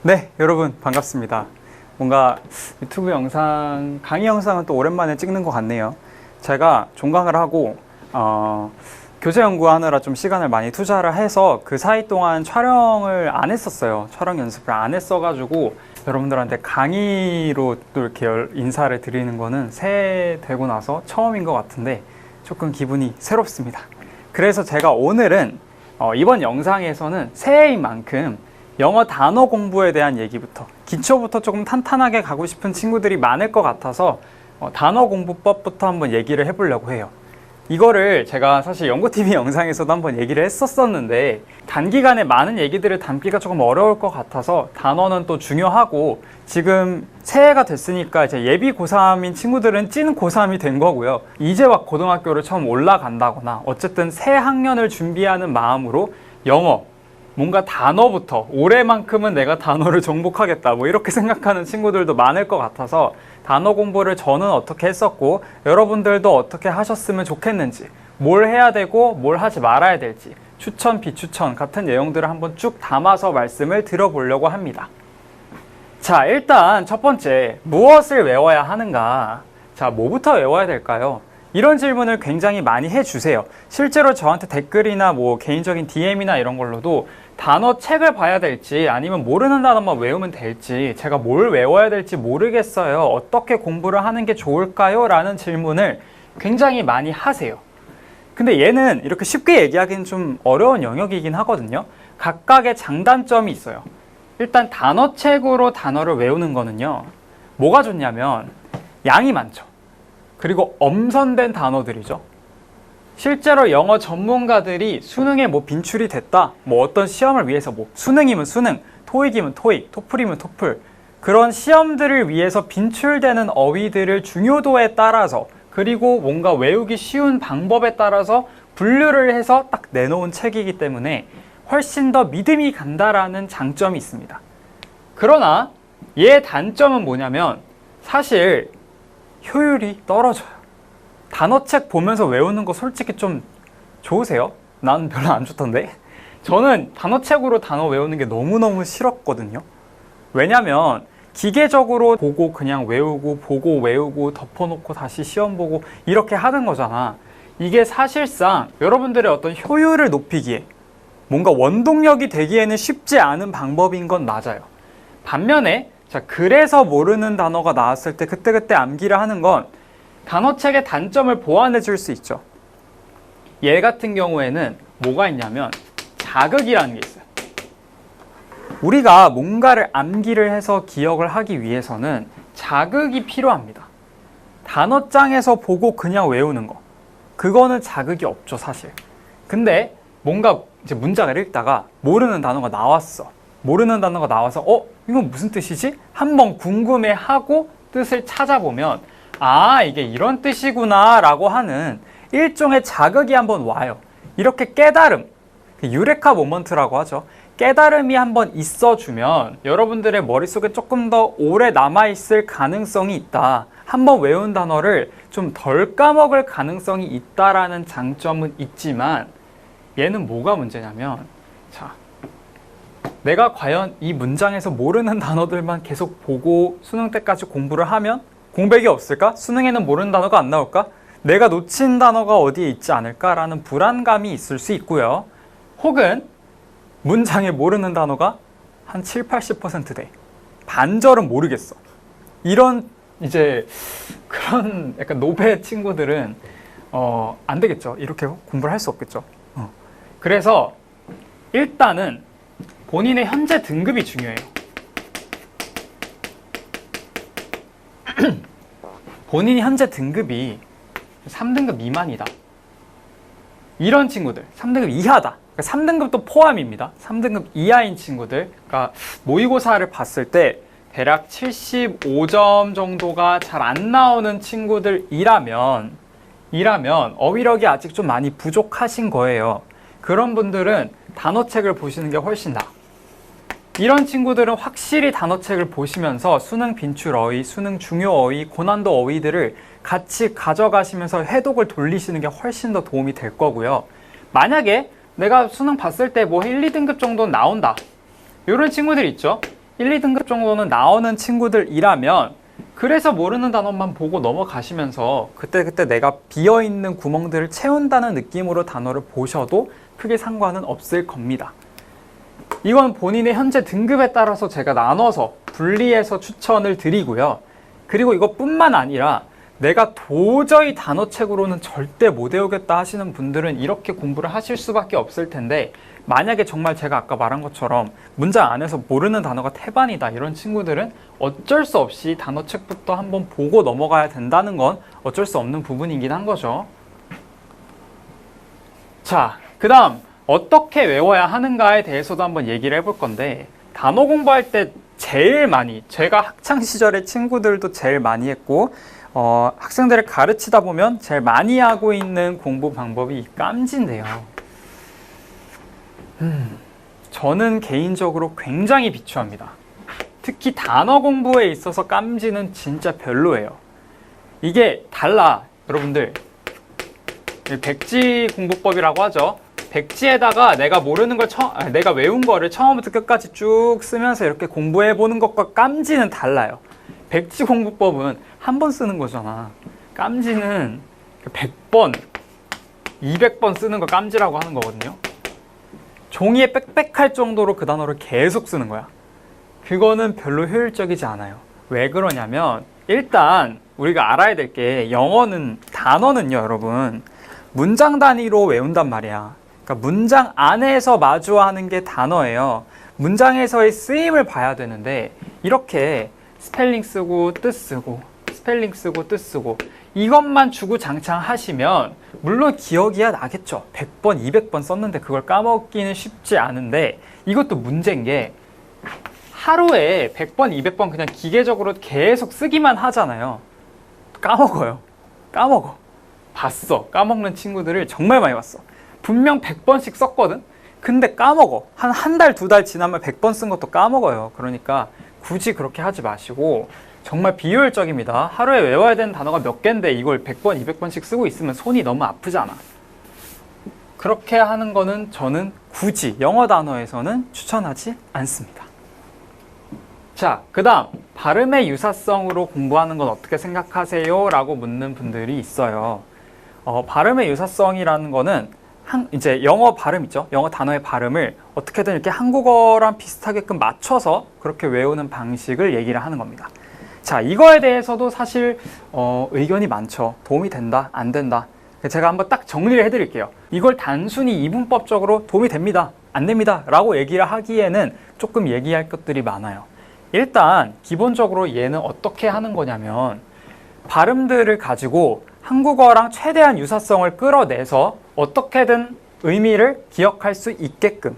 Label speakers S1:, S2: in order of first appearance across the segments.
S1: 네, 여러분 반갑습니다. 뭔가 유튜브 영상, 강의 영상은 또 오랜만에 찍는 것 같네요. 제가 종강을 하고 교재 연구하느라 좀 시간을 많이 투자를 해서 그 사이 동안 촬영을 안 했었어요. 촬영 연습을 안 했어가지고 여러분들한테 강의로 또 이렇게 인사를 드리는 거는 새해 되고 나서 처음인 것 같은데 조금 기분이 새롭습니다. 그래서 제가 오늘은 이번 영상에서는 새해인 만큼 영어 단어 공부에 대한 얘기부터, 기초부터 조금 탄탄하게 가고 싶은 친구들이 많을 것 같아서 단어 공부법부터 한번 얘기를 해보려고 해요. 이거를 제가 사실 연구TV 영상에서도 한번 얘기를 했었는데 단기간에 많은 얘기들을 담기가 조금 어려울 것 같아서 단어는 또 중요하고, 지금 새해가 됐으니까 이제 예비 고3인 친구들은 찐 고3이 된 거고요. 이제 막 고등학교를 처음 올라간다거나 어쨌든 새 학년을 준비하는 마음으로 영어, 뭔가 단어부터 올해만큼은 내가 단어를 정복하겠다 뭐 이렇게 생각하는 친구들도 많을 것 같아서 단어 공부를 저는 어떻게 했었고 여러분들도 어떻게 하셨으면 좋겠는지, 뭘 해야 되고 뭘 하지 말아야 될지 추천 비추천 같은 내용들을 한번 쭉 담아서 말씀을 드려보려고 합니다. 자, 일단 첫 번째, 무엇을 외워야 하는가? 자, 뭐부터 외워야 될까요? 이런 질문을 굉장히 많이 해주세요. 실제로 저한테 댓글이나 뭐 개인적인 DM이나 이런 걸로도 단어 책을 봐야 될지 아니면 모르는 단어만 외우면 될지, 제가 뭘 외워야 될지 모르겠어요, 어떻게 공부를 하는 게 좋을까요? 라는 질문을 굉장히 많이 하세요. 근데 얘는 이렇게 쉽게 얘기하기는 좀 어려운 영역이긴 하거든요. 각각의 장단점이 있어요. 일단 단어책으로 단어를 외우는 거는요, 뭐가 좋냐면 양이 많죠. 그리고 엄선된 단어들이죠. 실제로 영어 전문가들이 수능에 뭐 빈출이 됐다, 뭐 어떤 시험을 위해서 뭐 수능이면 수능, 토익이면 토익, 토플이면 토플, 그런 시험들을 위해서 빈출되는 어휘들을 중요도에 따라서, 그리고 뭔가 외우기 쉬운 방법에 따라서 분류를 해서 딱 내놓은 책이기 때문에 훨씬 더 믿음이 간다라는 장점이 있습니다. 그러나 얘의 단점은 뭐냐면 사실 효율이 떨어져요. 단어책 보면서 외우는 거 솔직히 좀 좋으세요? 나는 별로 안 좋던데? 저는 단어책으로 단어 외우는 게 너무너무 싫었거든요. 왜냐면 기계적으로 보고 그냥 외우고, 보고 외우고, 덮어놓고 다시 시험 보고 이렇게 하는 거잖아. 이게 사실상 여러분들의 어떤 효율을 높이기에, 뭔가 원동력이 되기에는 쉽지 않은 방법인 건 맞아요. 반면에 자, 그래서 모르는 단어가 나왔을 때 그때그때 암기를 하는 건 단어책의 단점을 보완해 줄 수 있죠. 얘 같은 경우에는 뭐가 있냐면 자극이라는 게 있어요. 우리가 뭔가를 암기를 해서 기억을 하기 위해서는 자극이 필요합니다. 단어장에서 보고 그냥 외우는 거, 그거는 자극이 없죠, 사실. 근데 뭔가 이제 문장을 읽다가 모르는 단어가 나왔어. 모르는 단어가 나와서 이건 무슨 뜻이지? 한번 궁금해하고 뜻을 찾아보면 아, 이게 이런 뜻이구나 라고 하는 일종의 자극이 한번 와요. 이렇게 깨달음, 유레카 모먼트라고 하죠. 깨달음이 한번 있어주면 여러분들의 머릿속에 조금 더 오래 남아있을 가능성이 있다. 한번 외운 단어를 좀 덜 까먹을 가능성이 있다라는 장점은 있지만, 얘는 뭐가 문제냐면, 자, 내가 과연 이 문장에서 모르는 단어들만 계속 보고 수능 때까지 공부를 하면 공백이 없을까? 수능에는 모르는 단어가 안 나올까? 내가 놓친 단어가 어디에 있지 않을까라는 불안감이 있을 수 있고요. 혹은 문장에 모르는 단어가 한 7, 80% 돼. 반절은 모르겠어. 이런 이제 그런 약간 노베 친구들은 안 되겠죠. 이렇게 공부를 할 수 없겠죠. 그래서 일단은 본인의 현재 등급이 중요해요. 본인이 현재 등급이 3등급 미만이다, 이런 친구들, 3등급 이하다, 그러니까 3등급도 포함입니다. 3등급 이하인 친구들, 그러니까 모의고사를 봤을 때 대략 75점 정도가 잘 안 나오는 친구들이라면 어휘력이 아직 좀 많이 부족하신 거예요. 그런 분들은 단어책을 보시는 게 훨씬 나아. 이런 친구들은 확실히 단어책을 보시면서 수능 빈출 어휘, 수능 중요 어휘, 고난도 어휘들을 같이 가져가시면서 해독을 돌리시는 게 훨씬 더 도움이 될 거고요. 만약에 내가 수능 봤을 때 뭐 1, 2등급 정도 나온다, 이런 친구들 있죠. 1, 2등급 정도는 나오는 친구들이라면 그래서 모르는 단어만 보고 넘어가시면서 그때그때 내가 비어있는 구멍들을 채운다는 느낌으로 단어를 보셔도 크게 상관은 없을 겁니다. 이건 본인의 현재 등급에 따라서 제가 나눠서 분리해서 추천을 드리고요. 그리고 이것뿐만 아니라 내가 도저히 단어책으로는 절대 못 외우겠다 하시는 분들은 이렇게 공부를 하실 수밖에 없을 텐데, 만약에 정말 제가 아까 말한 것처럼 문장 안에서 모르는 단어가 태반이다 이런 친구들은 어쩔 수 없이 단어책부터 한번 보고 넘어가야 된다는 건 어쩔 수 없는 부분이긴 한 거죠. 자, 그 다음 어떻게 외워야 하는가에 대해서도 한번 얘기를 해볼 건데, 단어 공부할 때 제일 많이, 제가 학창시절에 친구들도 제일 많이 했고 학생들을 가르치다 보면 제일 많이 하고 있는 공부 방법이 이 깜지인데요. 저는 개인적으로 굉장히 비추합니다. 특히 단어 공부에 있어서 깜지는 진짜 별로예요. 이게 달라. 여러분들, 백지 공부법이라고 하죠. 백지에다가 내가 모르는 걸 내가 외운 거를 처음부터 끝까지 쭉 쓰면서 이렇게 공부해 보는 것과 깜지는 달라요. 백지 공부법은 한 번 쓰는 거잖아. 깜지는 100번, 200번 쓰는 거 깜지라고 하는 거거든요. 종이에 빽빽할 정도로 그 단어를 계속 쓰는 거야. 그거는 별로 효율적이지 않아요. 왜 그러냐면, 일단 우리가 알아야 될 게, 영어는, 단어는요 여러분, 문장 단위로 외운단 말이야. 그러니까 문장 안에서 마주하는 게 단어예요. 문장에서의 쓰임을 봐야 되는데, 이렇게 스펠링 쓰고 뜻 쓰고 스펠링 쓰고 뜻 쓰고 이것만 주구장창 하시면 물론 기억이야 나겠죠. 100번, 200번 썼는데 그걸 까먹기는 쉽지 않은데, 이것도 문제인 게 하루에 100번, 200번 그냥 기계적으로 계속 쓰기만 하잖아요. 까먹어요. 까먹어. 봤어. 까먹는 친구들을 정말 많이 봤어. 분명 100번씩 썼거든? 근데 까먹어. 한 달, 2달 지나면 100번 쓴 것도 까먹어요. 그러니까 굳이 그렇게 하지 마시고, 정말 비효율적입니다. 하루에 외워야 되는 단어가 몇 개인데 이걸 100번, 200번씩 쓰고 있으면 손이 너무 아프잖아. 그렇게 하는 거는 저는 굳이 영어 단어에서는 추천하지 않습니다. 자, 그 다음 발음의 유사성으로 공부하는 건 어떻게 생각하세요? 라고 묻는 분들이 있어요. 발음의 유사성이라는 거는 이제 영어 발음 있죠? 영어 단어의 발음을 어떻게든 이렇게 한국어랑 비슷하게끔 맞춰서 그렇게 외우는 방식을 얘기를 하는 겁니다. 자, 이거에 대해서도 사실 의견이 많죠. 도움이 된다, 안 된다. 제가 한번 딱 정리를 해드릴게요. 이걸 단순히 이분법적으로 도움이 됩니다, 안 됩니다 라고 얘기를 하기에는 조금 얘기할 것들이 많아요. 일단 기본적으로 얘는 어떻게 하는 거냐면, 발음들을 가지고 한국어랑 최대한 유사성을 끌어내서 어떻게든 의미를 기억할 수 있게끔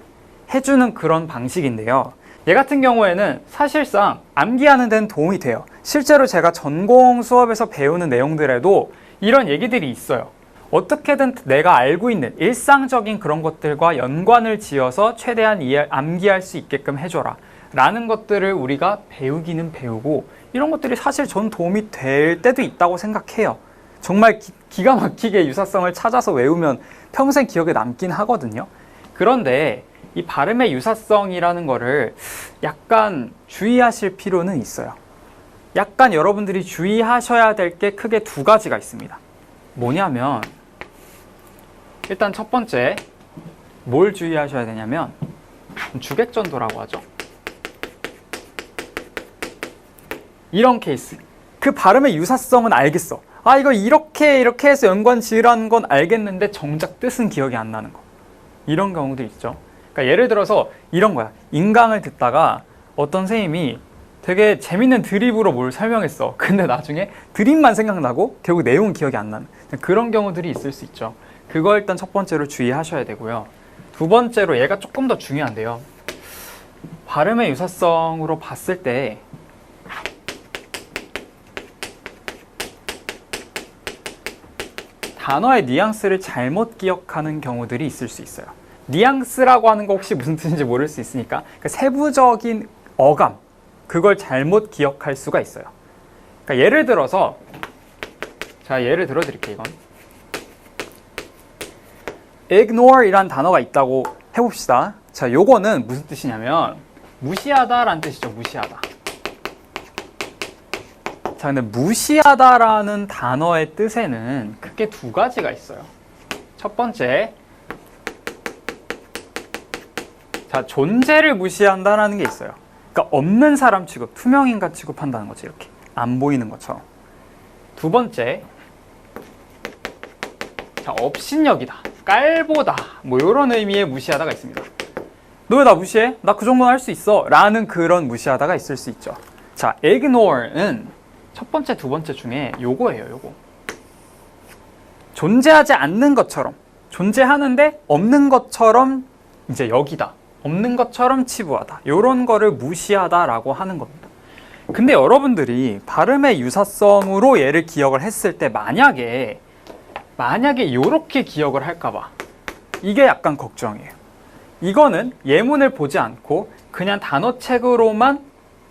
S1: 해주는 그런 방식인데요. 얘 같은 경우에는 사실상 암기하는 데는 도움이 돼요. 실제로 제가 전공 수업에서 배우는 내용들에도 이런 얘기들이 있어요. 어떻게든 내가 알고 있는 일상적인 그런 것들과 연관을 지어서 최대한 암기할 수 있게끔 해줘라 라는 것들을 우리가 배우기는 배우고, 이런 것들이 사실 전 도움이 될 때도 있다고 생각해요. 정말 기가 막히게 유사성을 찾아서 외우면 평생 기억에 남긴 하거든요. 그런데 이 발음의 유사성이라는 거를 약간 주의하실 필요는 있어요. 약간 여러분들이 주의하셔야 될 게 크게 두 가지가 있습니다. 뭐냐면, 일단 첫 번째, 뭘 주의하셔야 되냐면 주객전도라고 하죠. 이런 케이스. 그 발음의 유사성은 알겠어. 아, 이거 이렇게 해서 연관 지으라는 건 알겠는데 정작 뜻은 기억이 안 나는 거. 이런 경우도 있죠. 그러니까 예를 들어서 이런 거야. 인강을 듣다가 어떤 선생님이 되게 재밌는 드립으로 뭘 설명했어. 근데 나중에 드립만 생각나고 결국 내용은 기억이 안 나는 그런 경우들이 있을 수 있죠. 그거 일단 첫 번째로 주의하셔야 되고요. 두 번째로 얘가 조금 더 중요한데요. 발음의 유사성으로 봤을 때 단어의 뉘앙스를 잘못 기억하는 경우들이 있을 수 있어요. 뉘앙스라고 하는 거 혹시 무슨 뜻인지 모를 수 있으니까, 그러니까 세부적인 어감, 그걸 잘못 기억할 수가 있어요. 그러니까 예를 들어서, 자, 예를 들어 드릴게요. 이건 ignore 이란 단어가 있다고 해봅시다. 자, 요거는 무슨 뜻이냐면, 무시하다라는 뜻이죠. 무시하다. 자, 근데 무시하다라는 단어의 뜻에는 크게 두 가지가 있어요. 첫 번째, 자, 존재를 무시한다라는 게 있어요. 그러니까 없는 사람 취급, 투명인간 취급한다는 거지. 이렇게 안 보이는 것처럼. 두 번째, 자, 업신여기다, 깔보다, 뭐 이런 의미의 무시하다가 있습니다. 너 왜 나 무시해? 나 그 정도는 할 수 있어 라는 그런 무시하다가 있을 수 있죠. 자, ignore는 첫 번째, 두 번째 중에 요거예요. 요거. 존재하지 않는 것처럼, 존재하는데 없는 것처럼 이제 여기다, 없는 것처럼 치부하다, 요런 거를 무시하다라고 하는 겁니다. 근데 여러분들이 발음의 유사성으로 얘를 기억을 했을 때 만약에 요렇게 기억을 할까봐 이게 약간 걱정이에요. 이거는 예문을 보지 않고 그냥 단어책으로만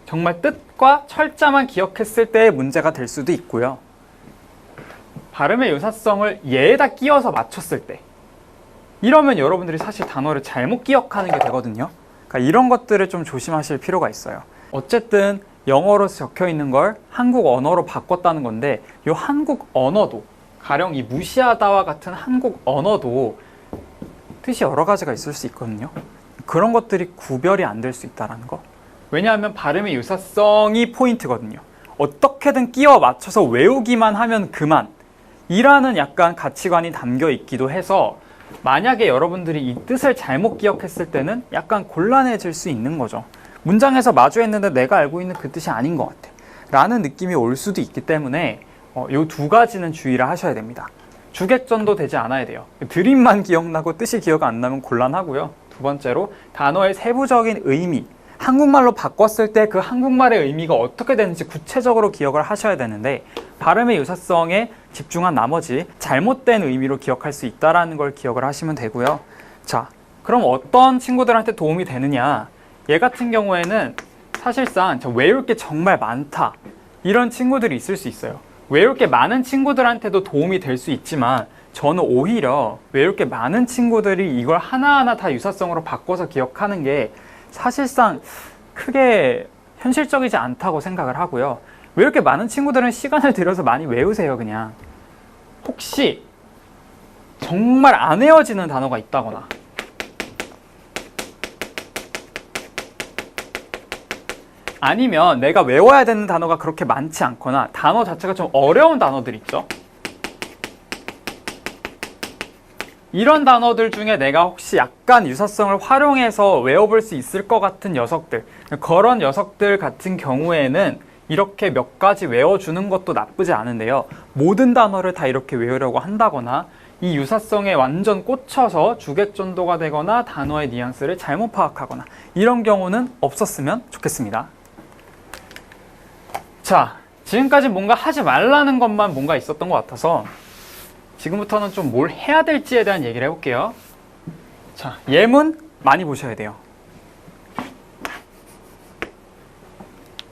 S1: 정말 뜻과 철자만 기억했을 때의 문제가 될 수도 있고요. 발음의 유사성을 얘에다 끼워서 맞췄을 때, 이러면 여러분들이 사실 단어를 잘못 기억하는 게 되거든요. 그러니까 이런 것들을 좀 조심하실 필요가 있어요. 어쨌든 영어로 적혀 있는 걸 한국 언어로 바꿨다는 건데, 이 한국 언어도, 가령 이 무시하다와 같은 한국 언어도 뜻이 여러 가지가 있을 수 있거든요. 그런 것들이 구별이 안 될 수 있다는 거. 왜냐하면 발음의 유사성이 포인트거든요. 어떻게든 끼워 맞춰서 외우기만 하면 그만 이라는 약간 가치관이 담겨 있기도 해서, 만약에 여러분들이 이 뜻을 잘못 기억했을 때는 약간 곤란해질 수 있는 거죠. 문장에서 마주했는데 내가 알고 있는 그 뜻이 아닌 것 같아 라는 느낌이 올 수도 있기 때문에 이 두 가지는 주의를 하셔야 됩니다. 주객전도 되지 않아야 돼요. 드림만 기억나고 뜻이 기억 안 나면 곤란하고요. 두 번째로, 단어의 세부적인 의미, 한국말로 바꿨을 때 그 한국말의 의미가 어떻게 되는지 구체적으로 기억을 하셔야 되는데, 발음의 유사성에 집중한 나머지 잘못된 의미로 기억할 수 있다는 걸 기억을 하시면 되고요. 자, 그럼 어떤 친구들한테 도움이 되느냐? 얘 같은 경우에는 사실상 외울 게 정말 많다, 이런 친구들이 있을 수 있어요. 외울 게 많은 친구들한테도 도움이 될 수 있지만, 저는 오히려 외울 게 많은 친구들이 이걸 하나하나 다 유사성으로 바꿔서 기억하는 게 사실상 크게 현실적이지 않다고 생각을 하고요. 외울 게 많은 친구들은 시간을 들여서 많이 외우세요. 그냥 혹시 정말 안 외워지는 단어가 있다거나, 아니면 내가 외워야 되는 단어가 그렇게 많지 않거나 단어 자체가 좀 어려운 단어들 있죠. 이런 단어들 중에 내가 혹시 약간 유사성을 활용해서 외워볼 수 있을 것 같은 녀석들, 그런 녀석들 같은 경우에는 이렇게 몇 가지 외워주는 것도 나쁘지 않은데요. 모든 단어를 다 이렇게 외우려고 한다거나 이 유사성에 완전 꽂혀서 주객전도가 되거나 단어의 뉘앙스를 잘못 파악하거나 이런 경우는 없었으면 좋겠습니다. 자, 지금까지 뭔가 하지 말라는 것만 뭔가 있었던 것 같아서 지금부터는 좀 뭘 해야 될지에 대한 얘기를 해볼게요. 자, 예문 많이 보셔야 돼요.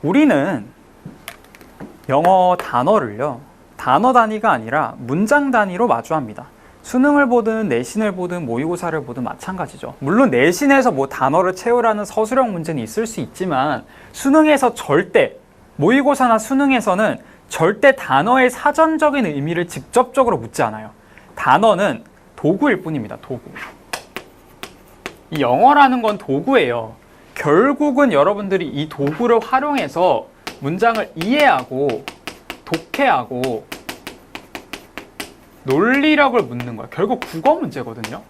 S1: 우리는 영어 단어를요, 단어 단위가 아니라 문장 단위로 마주합니다. 수능을 보든 내신을 보든 모의고사를 보든 마찬가지죠. 물론 내신에서 뭐 단어를 채우라는 서술형 문제는 있을 수 있지만, 수능에서 절대, 모의고사나 수능에서는 절대 단어의 사전적인 의미를 직접적으로 묻지 않아요. 단어는 도구일 뿐입니다. 도구. 이 영어라는 건 도구예요. 결국은 여러분들이 이 도구를 활용해서 문장을 이해하고 독해하고 논리력을 묻는 거예요. 결국 국어 문제거든요.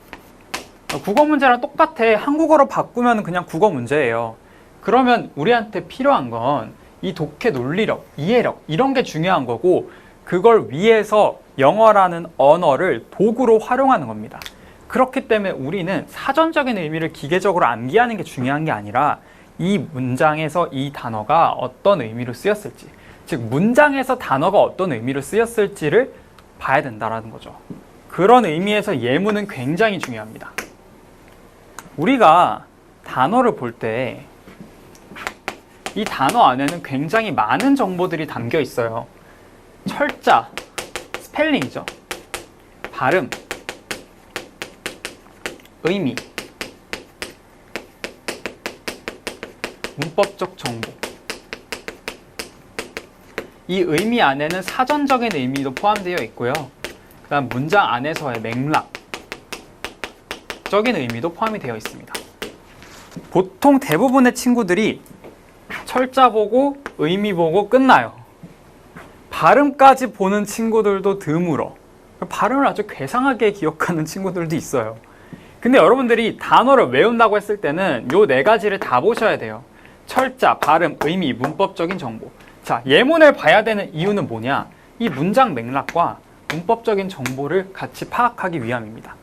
S1: 국어 문제랑 똑같아. 한국어로 바꾸면 그냥 국어 문제예요. 그러면 우리한테 필요한 건 이 독해 논리력, 이해력, 이런 게 중요한 거고, 그걸 위해서 영어라는 언어를 도구로 활용하는 겁니다. 그렇기 때문에 우리는 사전적인 의미를 기계적으로 암기하는 게 중요한 게 아니라 이 문장에서 이 단어가 어떤 의미로 쓰였을지, 즉 문장에서 단어가 어떤 의미로 쓰였을지를 봐야 된다는 거죠. 그런 의미에서 예문은 굉장히 중요합니다. 우리가 단어를 볼 때 이 단어 안에는 굉장히 많은 정보들이 담겨 있어요. 철자, 스펠링이죠. 발음, 의미, 문법적 정보. 이 의미 안에는 사전적인 의미도 포함되어 있고요. 그다음 문장 안에서의 맥락적인 의미도 포함이 되어 있습니다. 보통 대부분의 친구들이 철자 보고 의미 보고 끝나요. 발음까지 보는 친구들도 드물어. 발음을 아주 괴상하게 기억하는 친구들도 있어요. 근데 여러분들이 단어를 외운다고 했을 때는 요 네 가지를 다 보셔야 돼요. 철자, 발음, 의미, 문법적인 정보. 자, 예문을 봐야 되는 이유는 뭐냐? 이 문장 맥락과 문법적인 정보를 같이 파악하기 위함입니다.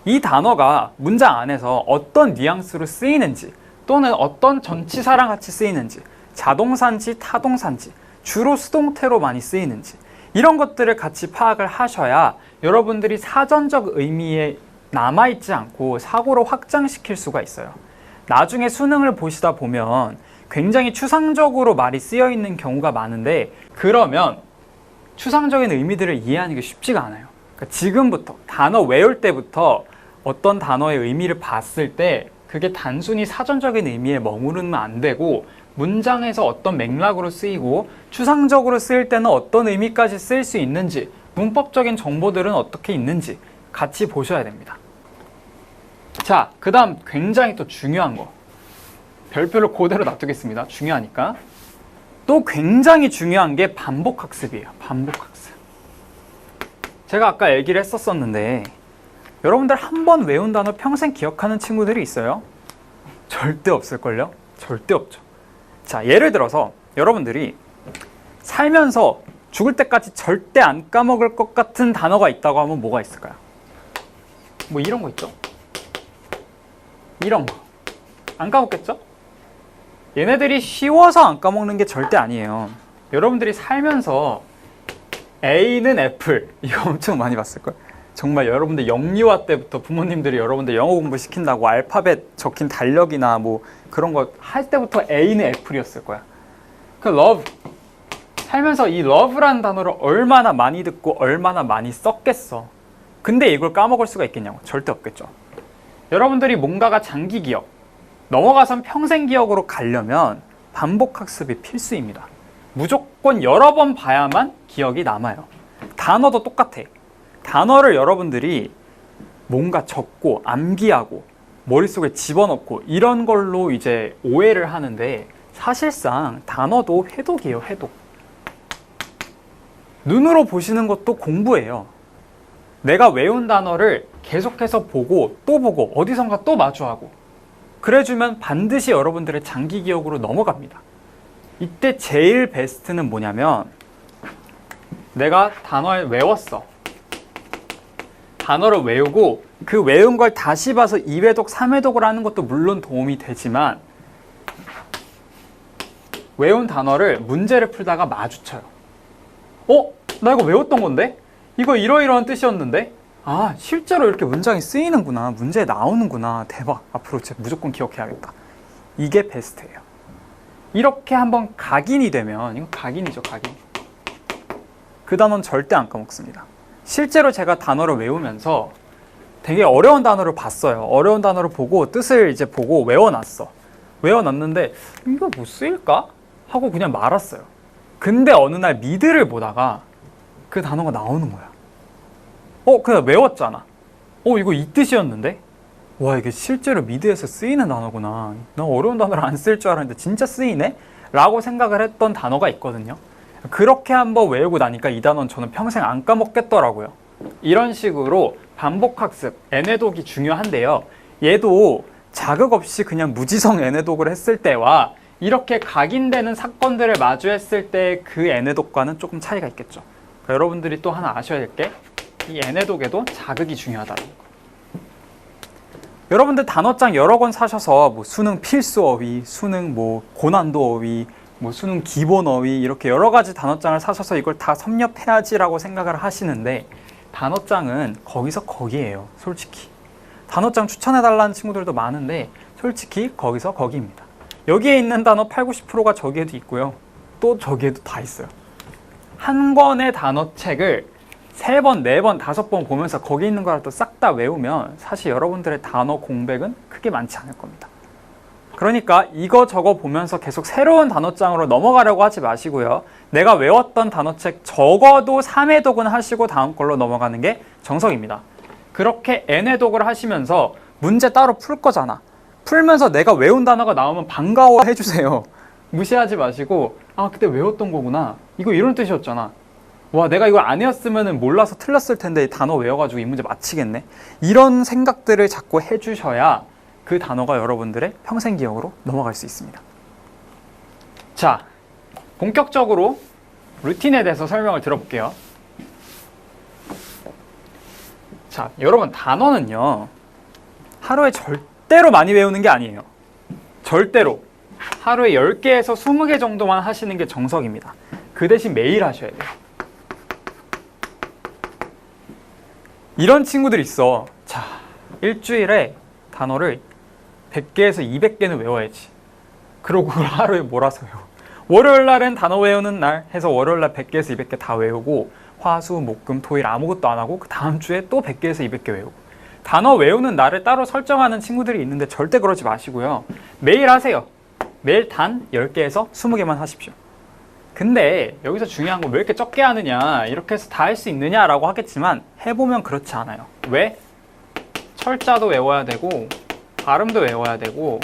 S1: 이 단어가 문장 안에서 어떤 뉘앙스로 쓰이는지 또는 어떤 전치사랑 같이 쓰이는지, 자동사인지 타동사인지, 주로 수동태로 많이 쓰이는지 이런 것들을 같이 파악을 하셔야 여러분들이 사전적 의미에 남아있지 않고 사고로 확장시킬 수가 있어요. 나중에 수능을 보시다 보면 굉장히 추상적으로 말이 쓰여 있는 경우가 많은데, 그러면 추상적인 의미들을 이해하는 게 쉽지가 않아요. 그러니까 지금부터 단어 외울 때부터 어떤 단어의 의미를 봤을 때 그게 단순히 사전적인 의미에 머무르면 안 되고, 문장에서 어떤 맥락으로 쓰이고 추상적으로 쓰일 때는 어떤 의미까지 쓰일 수 있는지, 문법적인 정보들은 어떻게 있는지 같이 보셔야 됩니다. 자, 그 다음 굉장히 또 중요한 거, 별표를 그대로 놔두겠습니다. 중요하니까. 또 굉장히 중요한 게 반복학습이에요. 반복학습. 제가 아까 얘기를 했었는데 여러분들 한 번 외운 단어 평생 기억하는 친구들이 있어요? 절대 없을걸요? 절대 없죠. 자, 예를 들어서 여러분들이 살면서 죽을 때까지 절대 안 까먹을 것 같은 단어가 있다고 하면 뭐가 있을까요? 뭐 이런 거 있죠? 이런 거. 안 까먹겠죠? 얘네들이 쉬워서 안 까먹는 게 절대 아니에요. 여러분들이 살면서 A는 애플, 이거 엄청 많이 봤을걸? 정말 여러분들 영유아 때부터 부모님들이 여러분들 영어 공부 시킨다고 알파벳 적힌 달력이나 뭐 그런 거 할 때부터 A는 애플이었을 거야. 그 love, 살면서 이 love라는 단어를 얼마나 많이 듣고 얼마나 많이 썼겠어. 근데 이걸 까먹을 수가 있겠냐고. 절대 없겠죠. 여러분들이 뭔가가 장기 기억, 넘어가선 평생 기억으로 가려면 반복학습이 필수입니다. 무조건 여러 번 봐야만 기억이 남아요. 단어도 똑같아. 단어를 여러분들이 뭔가 적고 암기하고 머릿속에 집어넣고 이런 걸로 이제 오해를 하는데, 사실상 단어도 회독이에요. 회독. 눈으로 보시는 것도 공부예요. 내가 외운 단어를 계속해서 보고 또 보고 어디선가 또 마주하고 그래주면 반드시 여러분들의 장기 기억으로 넘어갑니다. 이때 제일 베스트는 뭐냐면, 내가 단어를 외웠어. 단어를 외우고 그 외운 걸 다시 봐서 2회독, 3회독을 하는 것도 물론 도움이 되지만, 외운 단어를 문제를 풀다가 마주쳐요. 나 이거 외웠던 건데? 이거 이러이러한 뜻이었는데? 아, 실제로 이렇게 문장이 쓰이는구나. 문제에 나오는구나. 대박. 앞으로 진짜 무조건 기억해야겠다. 이게 베스트예요. 이렇게 한번 각인이 되면, 이거 각인이죠, 각인. 그 단어는 절대 안 까먹습니다. 실제로 제가 단어를 외우면서 되게 어려운 단어를 봤어요. 어려운 단어를 보고 뜻을 이제 보고 외워놨어. 외워놨는데 이거 뭐 쓰일까? 하고 그냥 말았어요. 근데 어느 날 미드를 보다가 그 단어가 나오는 거야. 그냥 외웠잖아. 이거 이 뜻이었는데? 와, 이게 실제로 미드에서 쓰이는 단어구나. 나 어려운 단어를 안 쓸 줄 알았는데 진짜 쓰이네? 라고 생각을 했던 단어가 있거든요. 그렇게 한번 외우고 나니까 이 단어는 저는 평생 안 까먹겠더라고요. 이런 식으로 반복학습, 애내독이 중요한데요. 얘도 자극 없이 그냥 무지성 애내독을 했을 때와 이렇게 각인되는 사건들을 마주했을 때 그 애내독과는 조금 차이가 있겠죠. 그러니까 여러분들이 또 하나 아셔야 될 게, 이 애내독에도 자극이 중요하다는 거. 여러분들 단어장 여러 권 사셔서 뭐 수능 필수 어휘, 수능 뭐 고난도 어휘, 뭐 수능 기본 어휘, 이렇게 여러 가지 단어장을 사셔서 이걸 다 섭렵해야지라고 생각을 하시는데, 단어장은 거기서 거기예요. 솔직히 단어장 추천해달라는 친구들도 많은데 솔직히 거기서 거기입니다. 여기에 있는 단어 80, 90%가 저기에도 있고요. 또 저기에도 다 있어요. 한 권의 단어책을 3번, 4번, 5번 보면서 거기 있는 거라도 싹 다 외우면 사실 여러분들의 단어 공백은 크게 많지 않을 겁니다. 그러니까 이거 저거 보면서 계속 새로운 단어장으로 넘어가려고 하지 마시고요. 내가 외웠던 단어책 적어도 3회독은 하시고 다음 걸로 넘어가는 게 정석입니다. 그렇게 N회독을 하시면서 문제 따로 풀 거잖아. 풀면서 내가 외운 단어가 나오면 반가워 해주세요. 무시하지 마시고 아 그때 외웠던 거구나. 이거 이런 뜻이었잖아. 와 내가 이걸 안 외웠으면 몰라서 틀렸을 텐데 이 단어 외워가지고 이 문제 맞히겠네. 이런 생각들을 자꾸 해주셔야 그 단어가 여러분들의 평생 기억으로 넘어갈 수 있습니다. 자, 본격적으로 루틴에 대해서 설명을 들어볼게요. 자, 여러분 단어는요. 하루에 절대로 많이 외우는 게 아니에요. 절대로. 하루에 10개에서 20개 정도만 하시는 게 정석입니다. 그 대신 매일 하셔야 돼요. 이런 친구들 있어. 자, 일주일에 단어를 100개에서 200개는 외워야지. 그러고 그걸 하루에 몰아서 외워. 월요일 날은 단어 외우는 날 해서 월요일 날 100개에서 200개 다 외우고 화, 수, 목, 금, 토, 일 아무것도 안 하고 그 다음 주에 또 100개에서 200개 외우고 단어 외우는 날을 따로 설정하는 친구들이 있는데 절대 그러지 마시고요. 매일 하세요. 매일 단 10개에서 20개만 하십시오. 근데 여기서 중요한 건 왜 이렇게 적게 하느냐 이렇게 해서 다 할 수 있느냐라고 하겠지만 해보면 그렇지 않아요. 왜? 철자도 외워야 되고 발음도 외워야 되고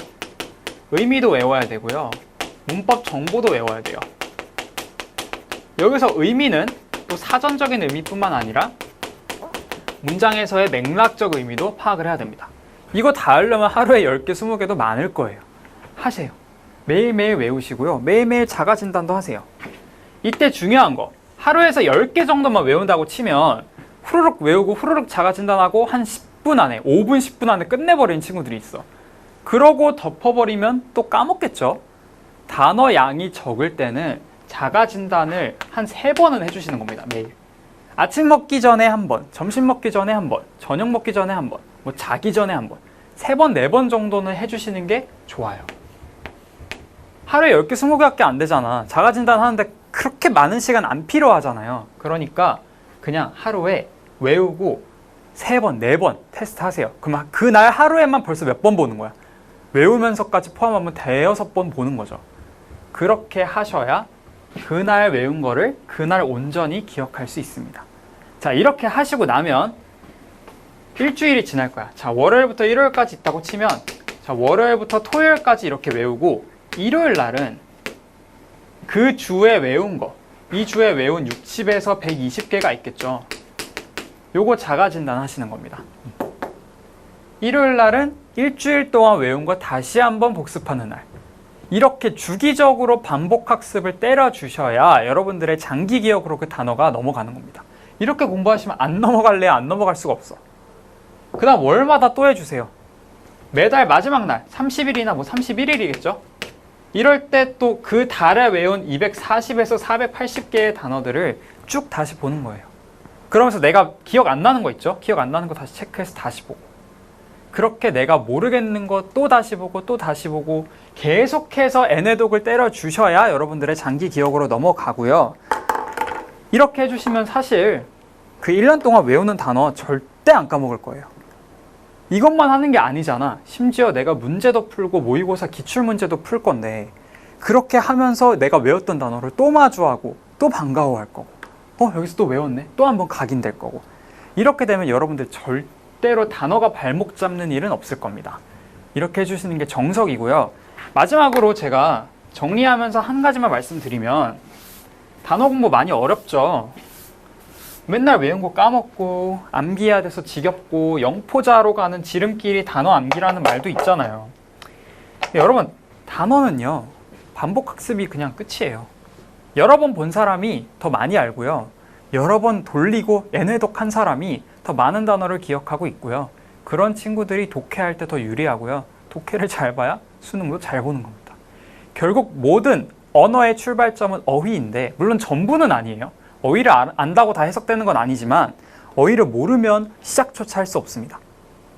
S1: 의미도 외워야 되고요. 문법 정보도 외워야 돼요. 여기서 의미는 또 사전적인 의미뿐만 아니라 문장에서의 맥락적 의미도 파악을 해야 됩니다. 이거 다 하려면 하루에 10개, 20개도 많을 거예요. 하세요. 매일매일 외우시고요. 매일매일 자가 진단도 하세요. 이때 중요한 거 하루에서 10개 정도만 외운다고 치면 후루룩 외우고 후루룩 자가 진단하고 한 10분 안에 5분, 10분 안에 끝내버리는 친구들이 있어. 그러고 덮어버리면 또 까먹겠죠. 단어 양이 적을 때는 자가 진단을 한 3번은 해주시는 겁니다. 매일. 아침 먹기 전에 한 번, 점심 먹기 전에 한 번, 저녁 먹기 전에 한 번, 뭐 자기 전에 한 번, 3번, 4번 정도는 해주시는 게 좋아요. 하루에 10개, 20개밖에 안 되잖아. 자가 진단 하는데 그렇게 많은 시간 안 필요하잖아요. 그러니까 그냥 하루에 외우고 3번, 4번 테스트 하세요. 그럼 그날 하루에만 벌써 몇 번 보는 거야. 외우면서까지 포함하면 5-6번 보는 거죠. 그렇게 하셔야 그날 외운 거를 그날 온전히 기억할 수 있습니다. 자, 이렇게 하시고 나면 일주일이 지날 거야. 자, 월요일부터 일요일까지 있다고 치면 자, 월요일부터 토요일까지 이렇게 외우고 일요일 날은 그 주에 외운 거, 이 주에 외운 60에서 120개가 있겠죠. 요거 자가 진단 하시는 겁니다. 일요일 날은 일주일 동안 외운 거 다시 한번 복습하는 날. 이렇게 주기적으로 반복 학습을 때려주셔야 여러분들의 장기 기억으로 그 단어가 넘어가는 겁니다. 이렇게 공부하시면 안 넘어갈래야 안 넘어갈 수가 없어. 그 다음 월마다 또 해주세요. 매달 마지막 날 30일이나 뭐 31일이겠죠. 이럴 때 또 그 달에 외운 240에서 480개의 단어들을 쭉 다시 보는 거예요. 그러면서 내가 기억 안 나는 거 있죠? 기억 안 나는 거 다시 체크해서 다시 보고 그렇게 내가 모르겠는 거 또 다시 보고 또 다시 보고 계속해서 N회독을 때려주셔야 여러분들의 장기 기억으로 넘어가고요. 이렇게 해주시면 사실 그 1년 동안 외우는 단어 절대 안 까먹을 거예요. 이것만 하는 게 아니잖아. 심지어 내가 문제도 풀고 모의고사 기출문제도 풀 건데 그렇게 하면서 내가 외웠던 단어를 또 마주하고 또 반가워할 거고 여기서 또 외웠네. 또 한번 각인될 거고 이렇게 되면 여러분들 절대로 단어가 발목 잡는 일은 없을 겁니다. 이렇게 해주시는 게 정석이고요. 마지막으로 제가 정리하면서 한 가지만 말씀드리면 단어 공부 많이 어렵죠. 맨날 외운 거 까먹고 암기해야 돼서 지겹고 영포자로 가는 지름길이 단어 암기라는 말도 있잖아요. 여러분 단어는요 반복 학습이 그냥 끝이에요. 여러 번 본 사람이 더 많이 알고요. 여러 번 돌리고 N회독한 사람이 더 많은 단어를 기억하고 있고요. 그런 친구들이 독해할 때 더 유리하고요. 독해를 잘 봐야 수능도 잘 보는 겁니다. 결국 모든 언어의 출발점은 어휘인데 물론 전부는 아니에요. 어휘를 안다고 다 해석되는 건 아니지만 어휘를 모르면 시작조차 할 수 없습니다.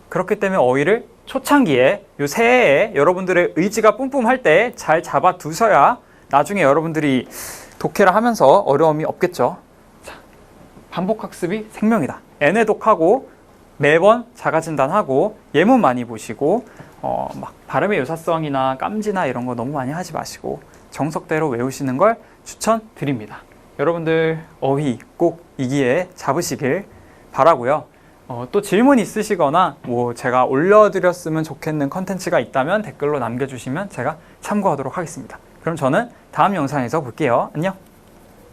S1: 그렇기 때문에 어휘를 초창기에 요 새해에 여러분들의 의지가 뿜뿜할 때 잘 잡아두셔야 나중에 여러분들이 독해를 하면서 어려움이 없겠죠. 자, 반복학습이 생명이다. N회독하고 매번 자가진단하고 예문 많이 보시고 막 발음의 유사성이나 깜지나 이런 거 너무 많이 하지 마시고 정석대로 외우시는 걸 추천드립니다. 여러분들 어휘 꼭 이 기회에 잡으시길 바라고요. 또 질문 있으시거나 뭐 제가 올려드렸으면 좋겠는 컨텐츠가 있다면 댓글로 남겨주시면 제가 참고하도록 하겠습니다. 그럼 저는 다음 영상에서 볼게요. 안녕.